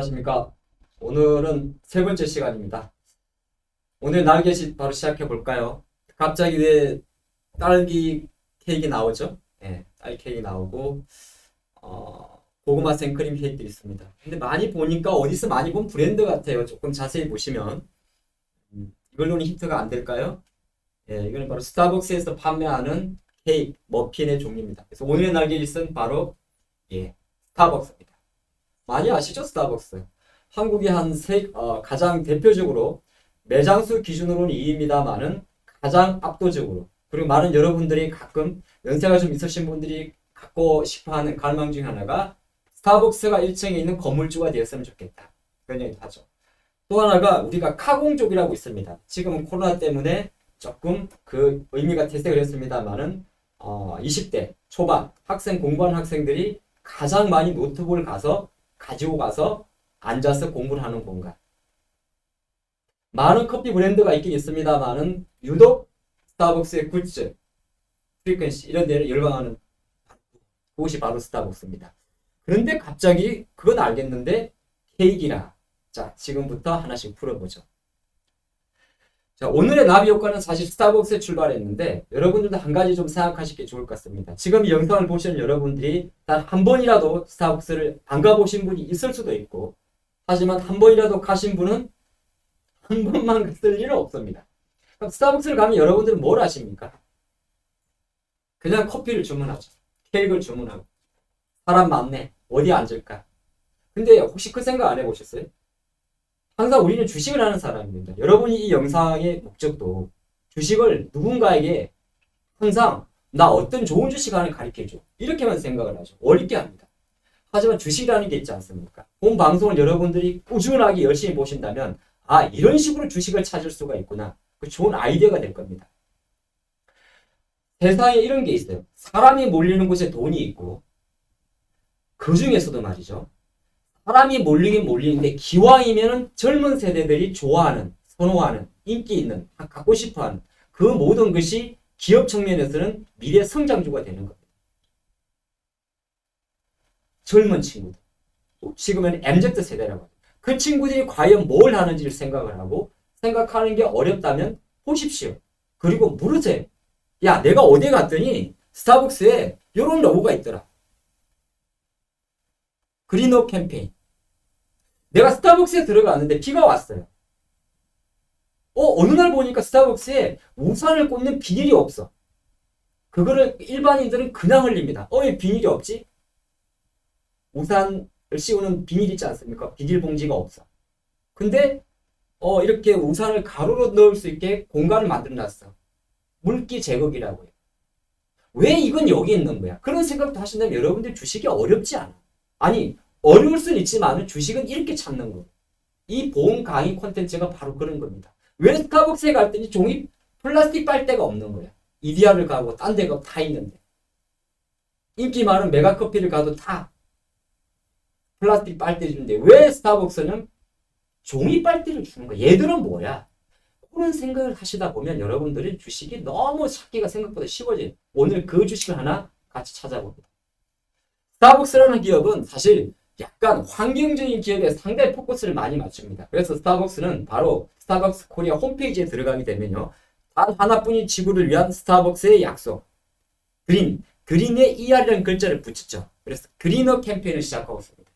안녕하십니까. 오늘은 세 번째 시간입니다. 오늘 날개짓 바로 시작해 볼까요? 갑자기 왜 딸기 케이크 나오죠? 네, 딸기 케이크 나오고 고구마 생크림 케이크도 있습니다. 근데 많이 보니까 어디서 많이 본 브랜드 같아요. 조금 자세히 보시면 이걸로는 힌트가 안 될까요? 예, 이거는 바로 스타벅스에서 판매하는 케이크, 머핀의 종류입니다. 그래서 오늘의 날개짓은 바로 스타벅스입니다. 많이 아시죠? 스타벅스. 한국의 가장 대표적으로 매장수 기준으로는 2위입니다만은 가장 압도적으로 그리고 많은 여러분들이 가끔 연세가 좀 있으신 분들이 갖고 싶어하는 갈망 중 하나가 스타벅스가 1층에 있는 건물주가 되었으면 좋겠다. 그런 얘기도 하죠. 또 하나가 우리가 카공족이라고 있습니다. 지금은 코로나 때문에 조금 그 의미가 퇴색을 했습니다만은 20대 초반 학생 공부하는 학생들이 가장 많이 노트북을 가지고 가서 앉아서 공부를 하는 공간. 많은 커피 브랜드가 있긴 있습니다만은 유독 스타벅스의 굿즈, 프리퀀시 이런 데를 열광하는 곳이 바로 스타벅스입니다. 그런데 갑자기 그건 알겠는데 케이크라. 자, 지금부터 하나씩 풀어보죠. 자, 오늘의 나비 효과는 사실 스타벅스에 출발했는데 여러분들도 한 가지 좀 생각하시기 좋을 것 같습니다. 지금 이 영상을 보시는 여러분들이 단 한 번이라도 스타벅스를 안 가보신 분이 있을 수도 있고 하지만 한 번이라도 가신 분은 한 번만 갔을 일은 없습니다. 그럼 스타벅스를 가면 여러분들은 뭘 하십니까? 그냥 커피를 주문하죠. 케이크를 주문하고 사람 많네. 어디 앉을까? 근데 혹시 그 생각 안 해보셨어요? 항상 우리는 주식을 하는 사람입니다. 여러분이 이 영상의 목적도 주식을 누군가에게 항상 나 어떤 좋은 주식 하나 가르쳐줘. 이렇게만 생각을 하죠. 어렵게 합니다. 하지만 주식이라는 게 있지 않습니까? 본 방송을 여러분들이 꾸준하게 열심히 보신다면 이런 식으로 주식을 찾을 수가 있구나. 그 좋은 아이디어가 될 겁니다. 세상에 이런 게 있어요. 사람이 몰리는 곳에 돈이 있고 그 중에서도 말이죠. 사람이 몰리긴 몰리는데 기왕이면은 젊은 세대들이 좋아하는, 선호하는, 인기 있는, 갖고 싶어하는 그 모든 것이 기업 측면에서는 미래 성장주가 되는 겁니다. 젊은 친구들, 지금은 MZ 세대라고 합니다. 그 친구들이 과연 뭘 하는지를 생각을 하고 생각하는 게 어렵다면 보십시오. 그리고 물으세요. 야, 내가 어디 갔더니 스타벅스에 이런 로고가 있더라. 그린업 캠페인. 내가 스타벅스에 들어갔는데 비가 왔어요. 어느 날 보니까 스타벅스에 우산을 꽂는 비닐이 없어. 그거를 일반인들은 그냥 흘립니다. 왜 비닐이 없지? 우산을 씌우는 비닐 있지 않습니까? 비닐 봉지가 없어. 근데 이렇게 우산을 가로로 넣을 수 있게 공간을 만들어놨어. 물기 제거기라고 해요. 왜 이건 여기 있는 거야? 그런 생각도 하신다면 여러분들 주식이 어렵지 않아. 아니, 어려울 수는 있지만 주식은 이렇게 찾는 거예요. 이 보험 강의 콘텐츠가 바로 그런 겁니다. 왜 스타벅스에 갈 때는 종이 플라스틱 빨대가 없는 거야. 이디야를 가고 딴 데가 다 있는데. 인기 많은 메가커피를 가도 다 플라스틱 빨대 주는데 왜 스타벅스는 종이 빨대를 주는 거야? 얘들은 뭐야? 그런 생각을 하시다 보면 여러분들이 주식이 너무 찾기가 생각보다 쉬워져요. 오늘 그 주식을 하나 같이 찾아봅니다. 스타벅스라는 기업은 사실 약간 환경적인 기업에 상당히 포커스를 많이 맞춥니다. 그래서 스타벅스는 바로 스타벅스 코리아 홈페이지에 들어가게 되면요. 단 하나뿐인 지구를 위한 스타벅스의 약속. 그린에 ER이라는 글자를 붙였죠. 그래서 그린업 캠페인을 시작하고 있습니다.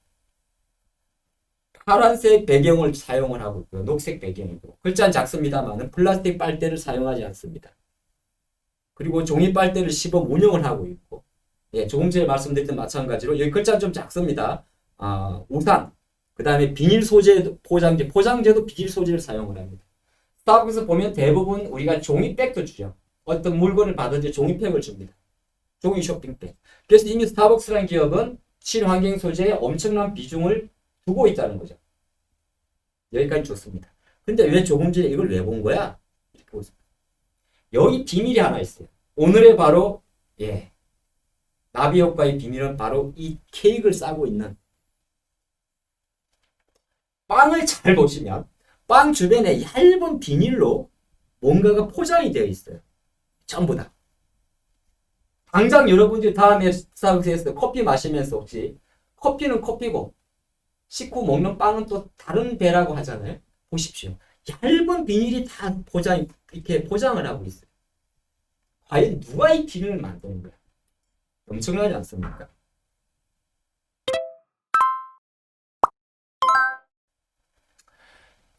파란색 배경을 사용을 하고 있고요. 녹색 배경이고. 글자는 작습니다만 플라스틱 빨대를 사용하지 않습니다. 그리고 종이 빨대를 시범 운영을 하고 있고. 조금 전에 말씀드렸던 마찬가지로 여기 글자는 좀 작습니다. 우산, 그 다음에 비닐 소재 포장재도 비닐 소재를 사용을 합니다. 스타벅스 보면 대부분 우리가 종이백도 주죠. 어떤 물건을 받을 때 종이팩을 줍니다. 종이 쇼핑백. 그래서 이미 스타벅스라는 기업은 친환경 소재에 엄청난 비중을 두고 있다는 거죠. 여기까지 좋습니다. 근데 왜 조금 전에 이걸 왜 본 거야? 이렇게 보세요. 여기 비밀이 하나 있어요. 오늘의 바로 나비 효과의 비밀은 바로 이 케이크를 싸고 있는 빵을 잘 보시면 빵 주변에 얇은 비닐로 뭔가가 포장이 되어 있어요. 전부 다. 당장 여러분들이 다음에 스타벅스에서 커피 마시면서 혹시 커피는 커피고 식후 먹는 빵은 또 다른 배라고 하잖아요. 보십시오. 얇은 비닐이 다 이렇게 포장을 하고 있어요. 과연 누가 이 비닐을 만드는 거야? 엄청나지 않습니까?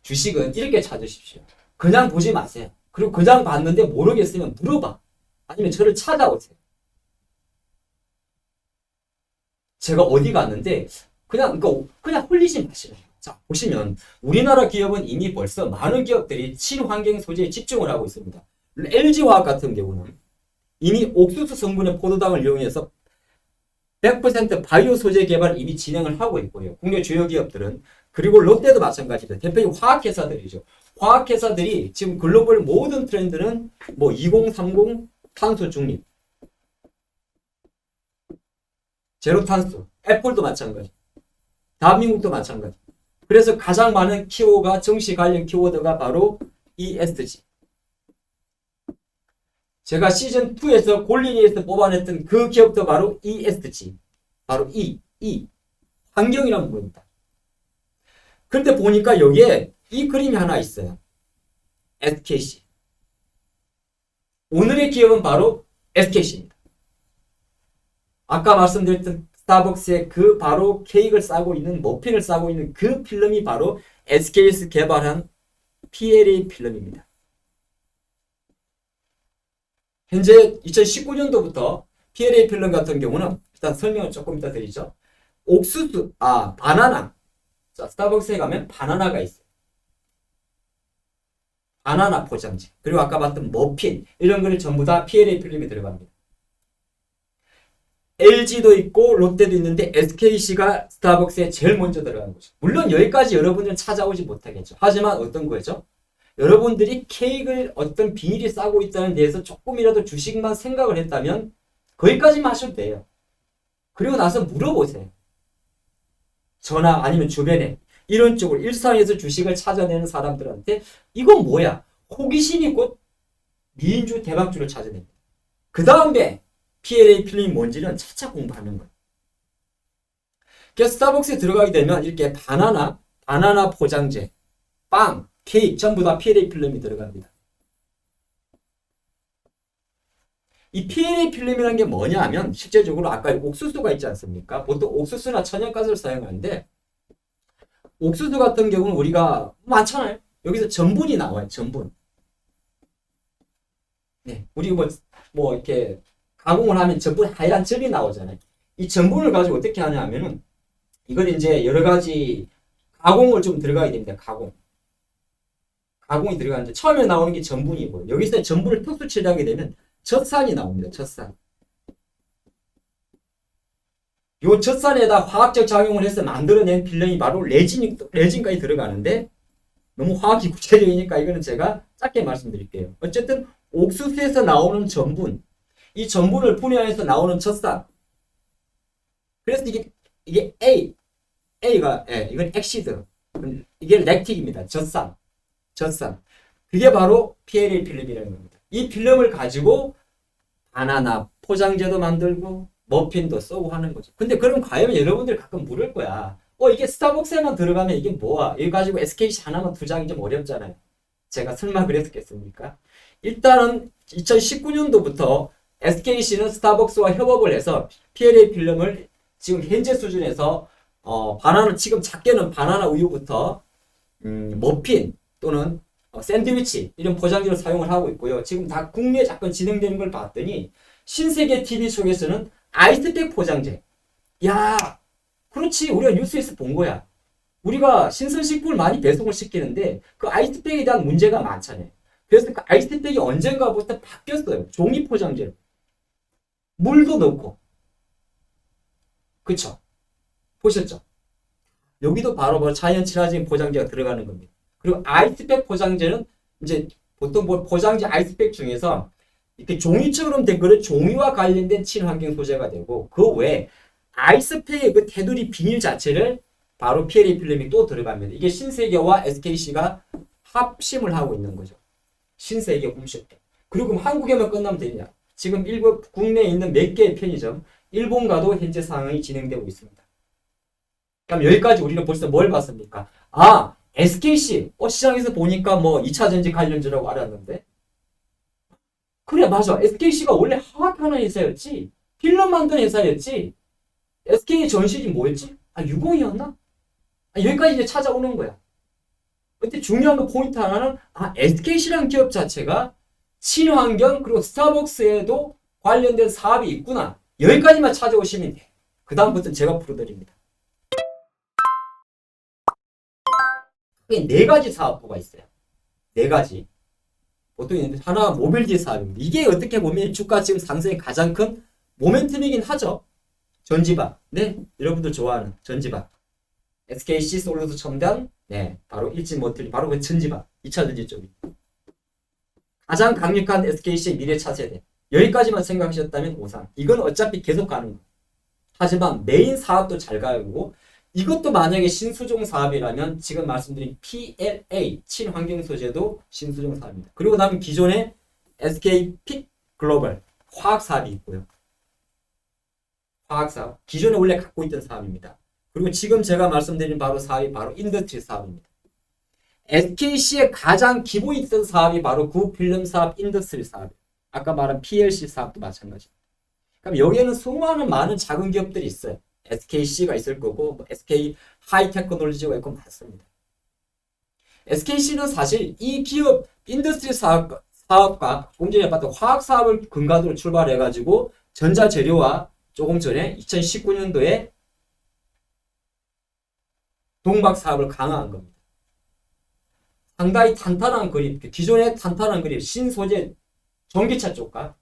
주식은 이렇게 찾으십시오. 그냥 보지 마세요. 그리고 그냥 봤는데 모르겠으면 물어봐. 아니면 저를 찾아오세요. 제가 어디 갔는데 그냥 홀리지 마시라. 자, 보시면 우리나라 기업은 이미 벌써 많은 기업들이 친환경 소재에 집중을 하고 있습니다. LG화학 같은 경우는 이미 옥수수 성분의 포도당을 이용해서 100% 바이오 소재 개발 이미 진행을 하고 있고요. 국내 주요 기업들은 그리고 롯데도 마찬가지입니다. 대표적인 화학회사들이죠. 화학회사들이 지금 글로벌 모든 트렌드는 뭐 2030 탄소 중립, 제로 탄소, 애플도 마찬가지, 대한민국도 마찬가지. 그래서 가장 많은 키워드가 정시 관련 키워드가 바로 ESG. 제가 시즌2에서 골린이에서 뽑아냈던 그 기업도 바로 ESG. 바로 E. 환경이라는 부분입니다. 그런데 보니까 여기에 이 그림이 하나 있어요. SKC. 오늘의 기업은 바로 SKC입니다. 아까 말씀드렸던 스타벅스의 그 바로 케이크를 싸고 있는, 머핀을 싸고 있는 그 필름이 바로 SK에서 개발한 PLA 필름입니다. 현재 2019년도부터 PLA 필름 같은 경우는 일단 설명을 조금 이따 드리죠. 바나나. 자, 스타벅스에 가면 바나나가 있어요. 바나나 포장지. 그리고 아까 봤던 머핀. 이런 거를 전부 다 PLA 필름이 들어갑니다. LG도 있고 롯데도 있는데 SKC가 스타벅스에 제일 먼저 들어가는 거죠. 물론 여기까지 여러분들은 찾아오지 못하겠죠. 하지만 어떤 거죠? 여러분들이 케이크를 어떤 비닐이 싸고 있다는 데에서 조금이라도 주식만 생각을 했다면 거기까지만 하셔도 돼요. 그리고 나서 물어보세요. 저나 아니면 주변에 이런 쪽으로 일상에서 주식을 찾아내는 사람들한테 이건 뭐야? 호기심이 곧 미인주 대박주를 찾아냅니다. 그 다음에 PLA 필름이 뭔지는 차차 공부하는 거예요. 그래서 스타벅스에 들어가게 되면 이렇게 바나나 포장재, 빵, 케이크 전부 다 PLA 필름이 들어갑니다. 이 PLA 필름이라는 게 뭐냐 하면 실제적으로 아까 옥수수가 있지 않습니까? 보통 옥수수나 천연가스를 사용하는데 옥수수 같은 경우는 우리가 많잖아요. 여기서 전분이 나와요. 전분. 네, 우리 뭐 이렇게 가공을 하면 전분 하얀 젤이 나오잖아요. 이 전분을 가지고 어떻게 하냐 하면은 이걸 이제 여러 가지 가공을 좀 들어가야 됩니다. 가공이 들어가는데 처음에 나오는 게 전분이고요. 여기서 전분을 특수 처리하게 되면 젖산이 나옵니다. 젖산. 요 젖산에다 화학적 작용을 해서 만들어낸 필름이 바로 레진까지 들어가는데 너무 화학이 구체적이니까 이거는 제가 짧게 말씀드릴게요. 어쨌든 옥수수에서 나오는 전분, 이 전분을 분해해서 나오는 젖산. 그래서 이게 A가 이건 엑시드, 이게 렉틱입니다. 젖산. 그게 바로 PLA 필름이라는 겁니다. 이 필름을 가지고 바나나 포장재도 만들고 머핀도 쏘고 하는 거죠. 근데 그럼 과연 여러분들 가끔 물을 거야. 이게 스타벅스에만 들어가면 이게 뭐야? 이거 가지고 SKC 하나만 투자하기 좀 어렵잖아요. 제가 설마 그랬겠습니까? 일단은 2019년도부터 SKC는 스타벅스와 협업을 해서 PLA 필름을 지금 현재 수준에서 지금 작게는 바나나 우유부터 머핀 또는 샌드위치 이런 포장지를 사용을 하고 있고요. 지금 다 국내에 잠깐 진행되는 걸 봤더니 신세계 TV 쪽에서는 아이스팩 포장재. 야, 그렇지. 우리가 뉴스에서 본 거야. 우리가 신선식품을 많이 배송을 시키는데 그 아이스팩에 대한 문제가 많잖아요. 그래서 그 아이스팩이 언젠가부터 바뀌었어요. 종이 포장재로. 물도 넣고. 그쵸? 보셨죠? 여기도 바로 자연 친화적인 포장재가 들어가는 겁니다. 그리고 아이스팩 포장재는 이제 보통 포장재 아이스팩 중에서 이렇게 종이처럼 된 거는 종이와 관련된 친환경 소재가 되고 그 외에 아이스팩의 그 테두리 비닐 자체를 바로 PLA 필름이 또 들어갑니다. 이게 신세계와 SKC가 합심을 하고 있는 거죠. 신세계 홈쇼핑. 그리고 한국에만 끝나면 되냐? 지금 국내에 있는 몇 개의 편의점, 일본과도 현재 상황이 진행되고 있습니다. 그럼 여기까지 우리는 벌써 뭘 봤습니까? 아, SKC. 시장에서 보니까 뭐 2차전지 관련주라고 알았는데. 그래, 맞아. SKC가 원래 화학하는 회사였지. 필름 만드는 회사였지. SK 전실이 뭐였지? 유공이었나? 여기까지 이제 찾아오는 거야. 근데 중요한 거 포인트 하나는, SKC라는 기업 자체가 친환경, 그리고 스타벅스에도 관련된 사업이 있구나. 여기까지만 찾아오시면 돼. 그 다음부터는 제가 풀어드립니다. 크게 네 가지 사업부가 있어요. 네 가지. 보통 하나가 모빌리티 사업입니다. 이게 어떻게 보면 주가 지금 상승의 가장 큰 모멘텀이긴 하죠. 전지박. 네, 여러분들 좋아하는 전지박. SKC 솔루드 첨단. 네, 바로 일진모틀리. 바로 그 전지박. 2차전지 쪽이. 가장 강력한 SKC의 미래 차세대. 여기까지만 생각하셨다면 오산. 이건 어차피 계속 가는 거. 하지만 메인 사업도 잘 가고, 이것도 만약에 신수종 사업이라면 지금 말씀드린 PLA 친환경 소재도 신수종 사업입니다. 그리고 다음 기존의 SK 픽 글로벌 화학 사업이 있고요. 화학 사업 기존에 원래 갖고 있던 사업입니다. 그리고 지금 제가 말씀드린 바로 사업이 바로 인더스트리 사업입니다. SKC의 가장 기본이 있던 사업이 바로 구필름 사업, 인더스트리 사업. 아까 말한 PLC 사업도 마찬가지입니다. 그럼 여기에는 수많은 많은 작은 기업들이 있어요. SKC가 있을 거고, SK 하이테크놀로지가 있고 많습니다. SKC는 사실 이 기업 인더스트리 사업과 조금 전에 봤던 화학 사업을 근간으로 출발해가지고 전자재료와 조금 전에 2019년도에 동박 사업을 강화한 겁니다. 상당히 탄탄한 그립, 기존의 탄탄한 그립, 신소재 전기차 쪽과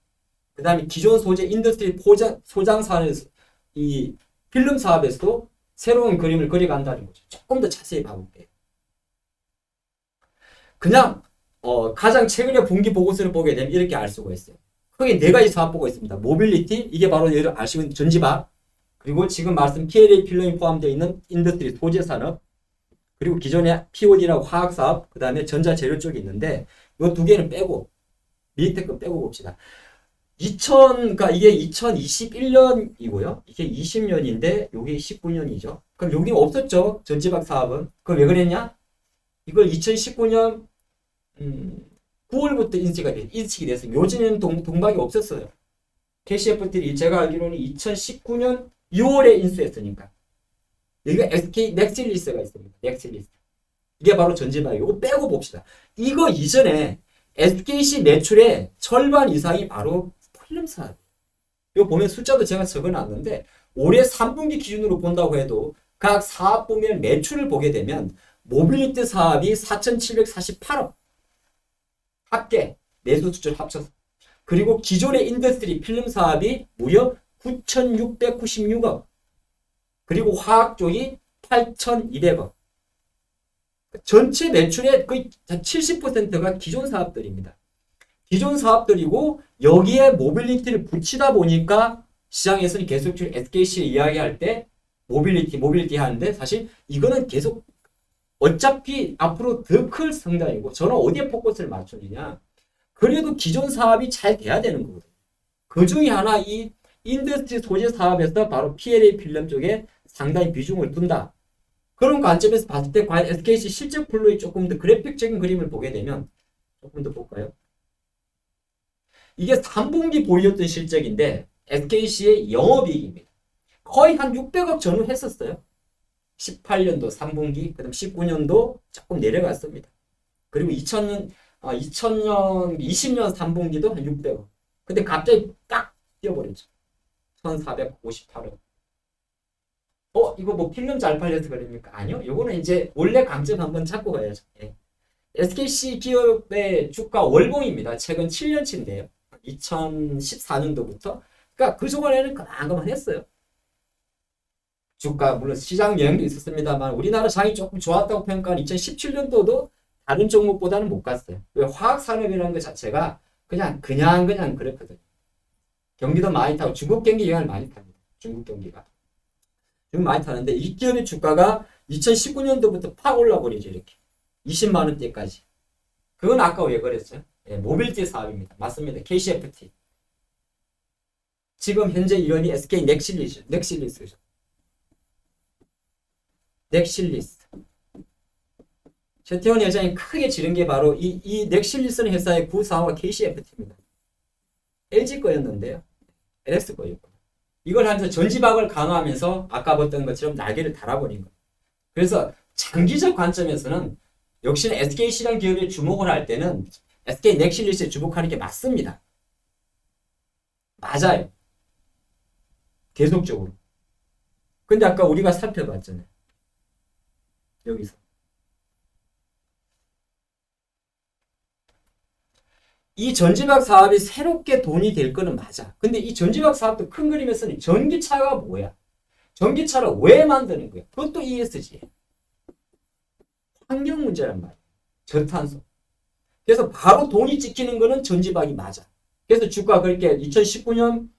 그 다음에 기존 소재 인더스트리 소장 사업에서 이 필름 사업에서도 새로운 그림을 그려간다는 거죠. 조금 더 자세히 봐볼게요. 그냥 가장 최근에 분기 보고서를 보게 되면 이렇게 알 수가 있어요. 크게 네 가지 사업부가 있습니다. 모빌리티, 이게 바로 여러분 아시는 전지박, 그리고 지금 말씀 PLA 필름이 포함되어 있는 인더스트리 소재 산업, 그리고 기존의 POD라고 화학 사업, 그 다음에 전자재료 쪽이 있는데 이 두 개는 빼고 밑에 거 빼고 봅시다. 그러니까 이게 2021년이고요. 이게 20년인데 이게 19년이죠. 그럼 여기 없었죠. 전지박 사업은. 그럼 왜 그랬냐? 이걸 2019년 9월부터 인식이 됐어요. 요즘에는 동박이 없었어요. KCF들이 제가 알기로는 2019년 6월에 인수했으니까. 여기가 SK 넥실리스가 있습니다. 넥실리스. 이게 바로 전지박이고, 이거 빼고 봅시다. 이거 이전에 SKC 매출의 절반 이상이 바로 필름 사업. 이거 보면 숫자도 제가 적어놨는데 올해 3분기 기준으로 본다고 해도 각 사업부별 매출을 보게 되면 모빌리티 사업이 4,748억 합계 매수 수출 합쳐서, 그리고 기존의 인더스트리 필름 사업이 무려 9,696억, 그리고 화학 쪽이 8,200억. 전체 매출의 거의 70%가 기존 사업들입니다. 기존 사업들이고 여기에 모빌리티를 붙이다 보니까 시장에서는 계속 SKC를 이야기할 때 모빌리티 하는데, 사실 이거는 계속 어차피 앞으로 더 클 성장이고, 저는 어디에 포커스를 맞추느냐, 그래도 기존 사업이 잘 돼야 되는 거거든요. 그 중에 하나 이 인더스트리 소재 사업에서 바로 PLA 필름 쪽에 상당히 비중을 둔다. 그런 관점에서 봤을 때 과연 SKC 실적 플로의 조금 더 그래픽적인 그림을 보게 되면, 조금 더 볼까요? 이게 3분기 보였던 실적인데 SKC의 영업이익입니다. 거의 한 600억 전후했었어요. 18년도 3분기, 그 다음 19년도 조금 내려갔습니다. 그리고 2020년 3분기도 한 600억. 근데 갑자기 딱 뛰어버렸죠. 1458억. 이거 뭐 필름 잘 팔려서 그럽니까? 아니요. 요거는 이제 원래 강점 한번 잡고 가야죠. 예. SKC 기업의 주가 월봉입니다. 최근 7년치인데요. 2014년도부터. 그러니까 그 동안에는 그만했어요. 주가 물론 시장 영향도 있었습니다만 우리나라 장이 조금 좋았다고 평가한 2017년도도 다른 종목보다는 못 갔어요. 왜? 화학 산업이라는 것 자체가 그냥 그렇거든요. 경기도 많이 타고 중국 경기 영향을 많이 탑니다. 중국 경기가. 지금 많이 타는데 이 기업의 주가가 2019년도부터 팍 올라버리죠. 이렇게 20만 원대까지. 그건 아까 왜 그랬어요? 네, 모빌티 사업입니다. 맞습니다. KCFT. 지금 현재 이론이 SK 넥실리스죠. 넥실리스. 최태원 회장이 크게 지른 게 바로 이 넥실리스는 회사의 구사와 KCFT입니다. LG 거였는데요. LS 거였고. 이걸 하면서 전지박을 강화하면서 아까 봤던 것처럼 날개를 달아버린 거예요. 그래서 장기적 관점에서는 역시나 SKC라는 기업에 주목을 할 때는 SK 넥실리스에 주목하는 게 맞습니다. 맞아요. 계속적으로. 근데 아까 우리가 살펴봤잖아요. 여기서. 이 전지박 사업이 새롭게 돈이 될 거는 맞아. 근데 이 전지박 사업도 큰 그림에서는 전기차가 뭐야? 전기차를 왜 만드는 거야? 그것도 ESG. 환경 문제란 말이야. 저탄소. 그래서 바로 돈이 찍히는 거는 전지박이 맞아. 그래서 주가 그렇게 2019년도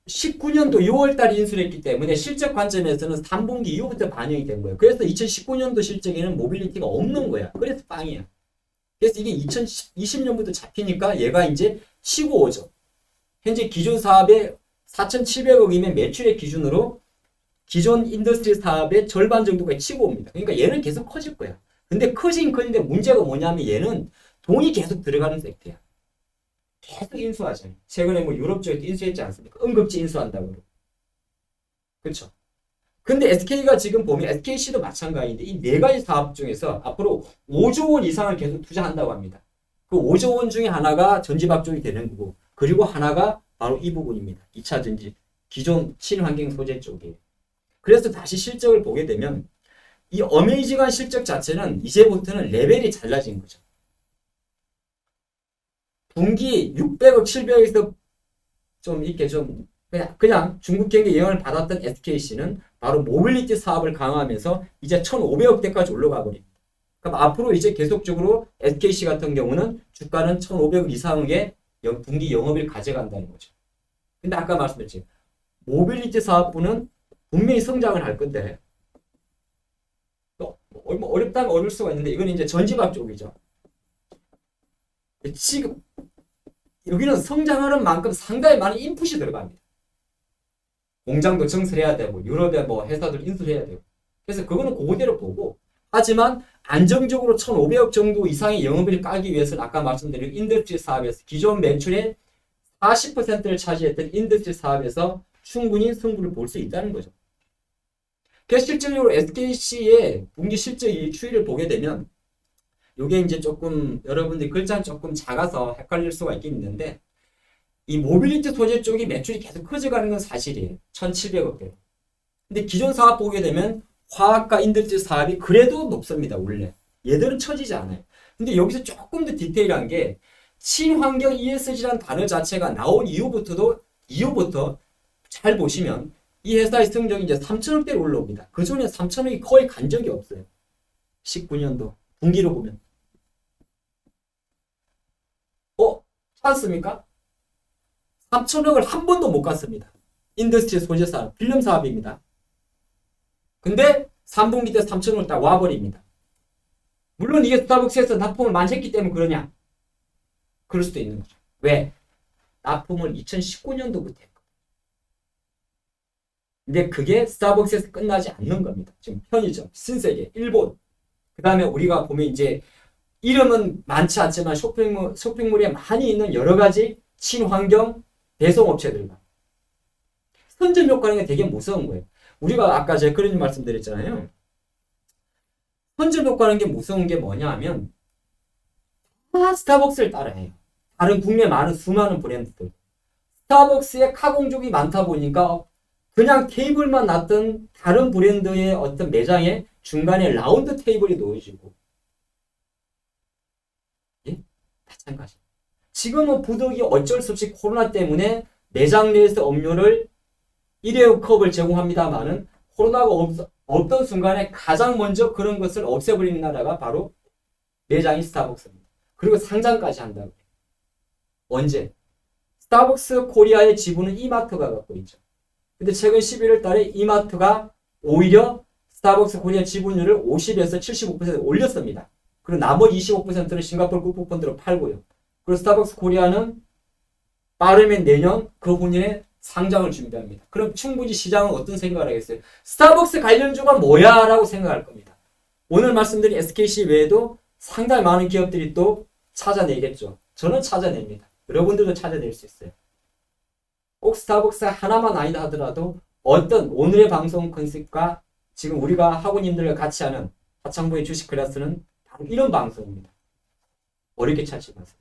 6월달에 인수를 했기 때문에 실적 관점에서는 3분기 이후부터 반영이 된 거예요. 그래서 2019년도 실적에는 모빌리티가 없는 거야. 그래서 빵이야. 그래서 이게 2020년부터 잡히니까 얘가 이제 치고 오죠. 현재 기존 사업의 4,700억이면 매출의 기준으로 기존 인더스트리 사업의 절반 정도가 치고 옵니다. 그러니까 얘는 계속 커질 거야. 근데 커진 커진데 문제가 뭐냐면 얘는 돈이 계속 들어가는 섹터야. 계속 인수하잖아요. 최근에 뭐 유럽 쪽에도 인수했지 않습니까? 응급지 인수한다고. 그렇죠. 근데 SK가 지금 보면 SKC도 마찬가지인데 이 네 가지 사업 중에서 앞으로 5조 원 이상을 계속 투자한다고 합니다. 그 5조 원 중에 하나가 전지박 쪽이 되는 거고 그리고 하나가 바로 이 부분입니다. 2차 전지 기존 친환경 소재 쪽이에요. 그래서 다시 실적을 보게 되면 이 어메이징한 실적 자체는 이제부터는 레벨이 달라진 거죠. 분기 600억, 700억에서 좀 이렇게 좀 그냥 중국 경기에 영향을 받았던 SKC는 바로 모빌리티 사업을 강화하면서 이제 1,500억대까지 올라가 버립니다. 그럼 앞으로 이제 계속적으로 SKC 같은 경우는 주가는 1,500억 이상의 분기 영업을 가져간다는 거죠. 근데 아까 말씀드렸죠. 모빌리티 사업부는 분명히 성장을 할 건데 또 어렵다면 어려울 수가 있는데 이건 이제 전지박 쪽이죠. 지금 여기는 성장하는 만큼 상당히 많은 인풋이 들어갑니다. 공장도 증설해야 되고 유럽에 뭐 회사들 인수해야 되고 그래서 그거는 그거대로 보고 하지만 안정적으로 1,500억 정도 이상의 영업이익을 까기 위해서는 아까 말씀드린 인더스트리 사업에서 기존 매출의 40%를 차지했던 인더스트리 사업에서 충분히 승부를 볼 수 있다는 거죠. 그래서 실질적으로 SKC의 분기 실적 추이를 보게 되면 이게 이제 조금 여러분들이 글자는 조금 작아서 헷갈릴 수가 있긴 있는데 이 모빌리티 소재 쪽이 매출이 계속 커져가는 건 사실이에요. 1,700억대. 근데 기존 사업 보게 되면 화학과 인더스트리 사업이 그래도 높습니다. 원래. 얘들은 처지지 않아요. 근데 여기서 조금 더 디테일한 게 친환경 ESG라는 단어 자체가 나온 이후부터 잘 보시면 이 회사의 성적이 이제 3,000억대로 올라옵니다. 그 전에 3,000억이 거의 간 적이 없어요. 19년도 분기로 보면. 찾았습니까? 3,000억을 한 번도 못 갔습니다. 인더스트리 소재 사업, 필름 사업입니다. 근데 3분기 때 3,000억을 딱 와버립니다. 물론 이게 스타벅스에서 납품을 많이 했기 때문에 그러냐? 그럴 수도 있는 거죠. 왜? 납품을 2019년도부터 했거든요. 근데 그게 스타벅스에서 끝나지 않는 겁니다. 지금 편의점, 신세계, 일본. 그 다음에 우리가 보면 이제 이름은 많지 않지만 쇼핑몰에 많이 있는 여러 가지 친환경 배송업체들과 선점 효과는 게 되게 무서운 거예요. 우리가 아까 제가 그런 말씀드렸잖아요. 선점 효과는 게 무서운 게 뭐냐 하면 다 스타벅스를 따라해요. 다른 국내 많은 수많은 브랜드들. 스타벅스에 카공족이 많다 보니까 그냥 테이블만 놨던 다른 브랜드의 어떤 매장에 중간에 라운드 테이블이 놓여지고 예? 마찬가지. 지금은 부득이 어쩔 수 없이 코로나 때문에 매장 내에서 음료를 일회용 컵을 제공합니다만은 코로나가 없던 순간에 가장 먼저 그런 것을 없애버리는 나라가 바로 매장이 스타벅스입니다. 그리고 상장까지 한다고. 언제? 스타벅스 코리아의 지분은 이마트가 갖고 있죠. 근데 최근 11월 달에 이마트가 오히려 스타벅스 코리아 지분율을 50에서 75% 올렸습니다. 그리고 나머지 25%는 싱가포르 쿠폰펀드로 팔고요. 그리고 스타벅스 코리아는 빠르면 내년 그 분야에 상장을 준비합니다. 그럼 충분히 시장은 어떤 생각을 하겠어요? 스타벅스 관련주가 뭐야? 라고 생각할 겁니다. 오늘 말씀드린 SKC 외에도 상당히 많은 기업들이 또 찾아내겠죠. 저는 찾아냅니다. 여러분들도 찾아낼 수 있어요. 꼭 스타벅스 하나만 아니다 하더라도 어떤 오늘의 방송 컨셉과 지금 우리가 학우님들과 같이 하는 하창부의 주식 클래스는 바로 이런 방송입니다. 어렵게 찾지 마세요.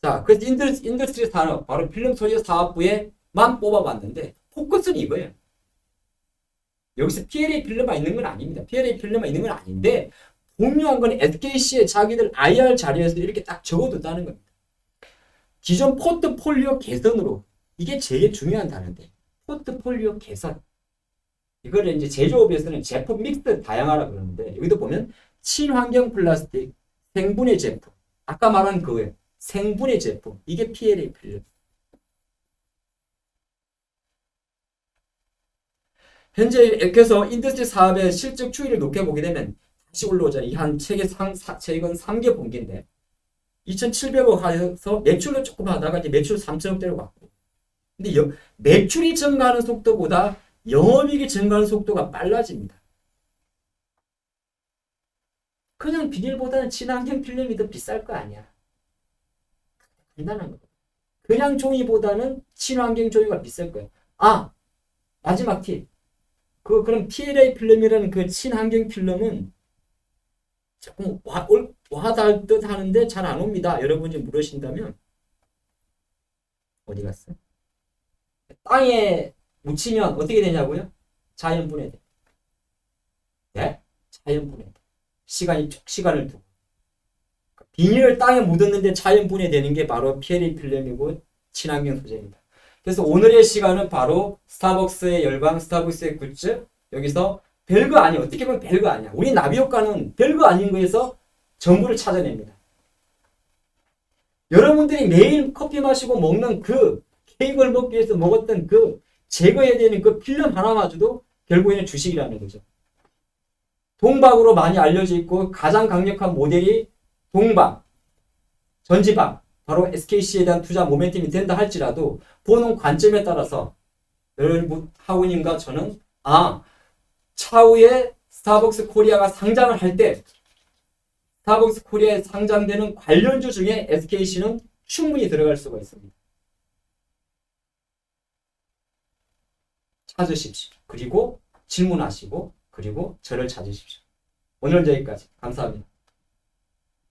자, 그래서 인더스트리 산업, 바로 필름 소재 사업부에만 뽑아봤는데 포커스는 이거예요. 여기서 PLA 필름만 있는 건 아닙니다. PLA 필름만 있는 건 아닌데 분명한 건 SKC의 자기들 IR 자료에서 이렇게 딱 적어뒀다는 겁니다. 기존 포트폴리오 개선으로 이게 제일 중요한 단어인데 포트폴리오 개선. 이거를 이제 제조업에서는 제품 믹스 다양하라 그러는데 여기도 보면 친환경 플라스틱, 생분해 제품. 아까 말한 그거예요. 생분해 제품. 이게 PLA 필름. 현재 그래서 인더스트리 사업의 실적 추이를 높게 보게 되면 다시 올라오잖아요. 한 최근 3개 분기인데 2,700억 하여서 매출로 조금 하다가 이제 매출 3천억대로 갔고 근데 매출이 증가하는 속도보다 영업이익이 증가하는 속도가 빨라집니다. 그냥 비닐보다는 친환경 필름이 더 비쌀 거 아니야. 간단한 거. 그냥 종이보다는 친환경 종이가 비쌀 거예요. 아, 마지막 팁. 그럼 PLA 필름이라는 그 친환경 필름은 조금 와닿을 듯 하는데 잘 안 옵니다. 여러분이 물으신다면 어디 갔어? 땅에 묻히면 어떻게 되냐고요? 자연 분해돼. 네? 자연 분해돼. 시간을 두고. 비닐을 땅에 묻었는데 자연 분해되는 게 바로 PLA 필름이고 친환경 소재입니다. 그래서 오늘의 시간은 바로 스타벅스의 열광, 스타벅스의 굿즈. 여기서 별거 아니야. 어떻게 보면 별거 아니야. 우리 나비효과는 별거 아닌 거에서 정보를 찾아냅니다. 여러분들이 매일 커피 마시고 먹는 그 케이크를 먹기 위해서 먹었던 그 제거해야 되는 그 필름 하나마저도 결국에는 주식이라는 거죠. 동박으로 많이 알려져 있고 가장 강력한 모델이 동박, 전지박, 바로 SKC에 대한 투자 모멘텀이 된다 할지라도 보는 관점에 따라서 여러분 하우님과 저는 차후에 스타벅스 코리아가 상장을 할 때 스타벅스 코리아에 상장되는 관련주 중에 SKC는 충분히 들어갈 수가 있습니다. 찾으십시오. 그리고 질문하시고 그리고 저를 찾으십시오. 오늘은 여기까지. 감사합니다.